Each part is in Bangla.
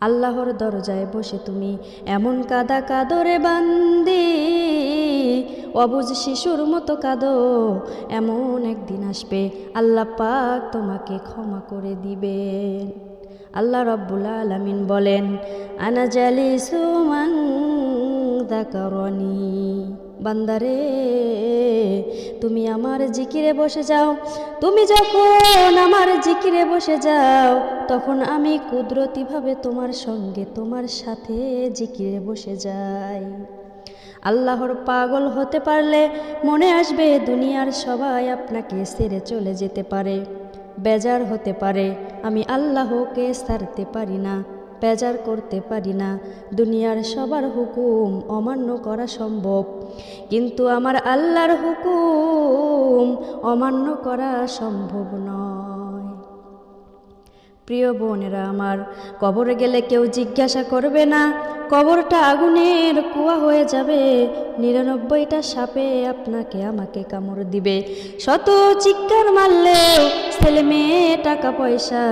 আল্লাহর দরজায় বসে তুমি এমন কাদা কাদরে বান্দি, অবুঝ শিশুর মতো কাঁদো। এমন একদিন আসবে আল্লাহ পাক তোমাকে ক্ষমা করে দিবেন। আল্লাহ রব্বুল আলামিন বলেন, আনা জালিসু মান যাকারানি, বান্দারে তুমি আমার জিকিরে বসে যাও। তুমি যখন আমার জিকিরে বসে যাও তখন আমি কুদরতিভাবে তোমার সঙ্গে তোমার সাথে জিকিরে বসে যাই। আল্লাহর পাগল হতে পারলে মনে আসবে দুনিয়ার সবাই আপনাকে ছেড়ে চলে যেতে পারে, বেজার হতে পারে। আমি আল্লাহকে ছাড়তে পারি না, বেজার করতে পারি না। দুনিয়ার সবার হুকুম অমান্য করা সম্ভব, কিন্তু আমার আল্লাহর হুকুম অমান্য করা সম্ভব নয়। প্রিয় বোনেরা আমার, কবরে গেলে কেউ জিজ্ঞাসা করবে না, কবরটা আগুনের কুয়া হয়ে যাবে, 99টা সাপে আপনাকে আমাকে কামড় দিবে। শত চিৎকার মারলেও ছেলে মেয়ে টাকা পয়সা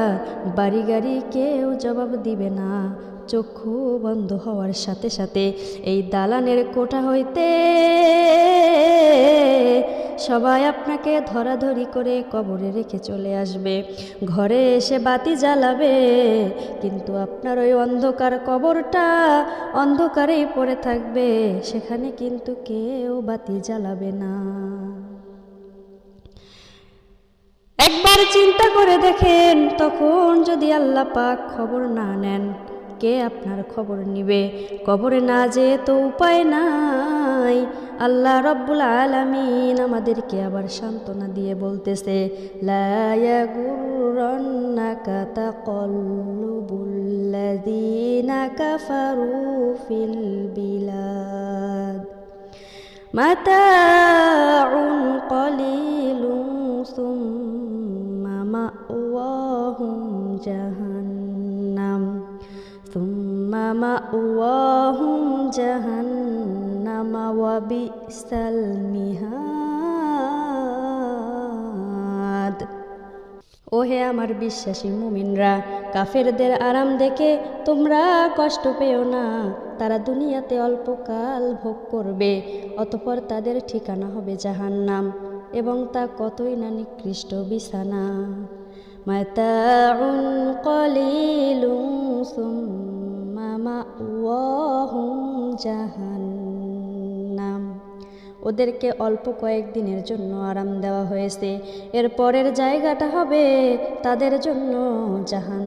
বাড়ি গাড়ি কেউ জবাব দিবে না। চক্ষু বন্ধ হওয়ার সাথে সাথে এই দালানের কোঠা হইতে সবাই আপনাকে ধরাধরি করে কবরে রেখে চলে আসবে, ঘরে এসে বাতি জ্বালাবে, কিন্তু আপনার ওই অন্ধকার কবরটা অন্ধকারেই পড়ে থাকবে, সেখানে কিন্তু কেউ বাতি জ্বালাবে না। একবার চিন্তা করে দেখেন, তখন যদি আল্লাহ পাক খবর না নেন, কে আপনার খবর নিবে? কবরে না যেয়ে তো উপায় নাই। আল্লাহ রব্বুল আলামিন আমাদেরকে আবার সান্ত্বনা দিয়ে বলতেছে, লা ইয়াগুররান্নাকা তাকাল্লুবুল্লাযীনা কাফারু ফিল বিলাদ, মাতাউন কলিলুন সুম্মা মাওয়াহুম জাহান্নাম, সুম্মা মাওয়াহুম জাহান্নাম ওয়া বিসাল মিহাদ। ওহে আমার বিশ্বাসী মুমিনরা, কাফেরদের আরাম দেখে তোমরা কষ্ট পেও না। তারা দুনিয়াতে অল্পকাল ভোগ করবে, অতঃপর তাদের ঠিকানা হবে জাহান্নাম, এবং তা কতই না নিকৃষ্ট বিছানা। মাতাউন কলিলুন সুম্মা মাওয়াহুম জাহান্নাম, ওদেরকে অল্প কয়েকদিনের জন্য আরাম দেওয়া হয়েছে, এর পরের জায়গাটা হবে তাদের জন্য জাহান্নাম।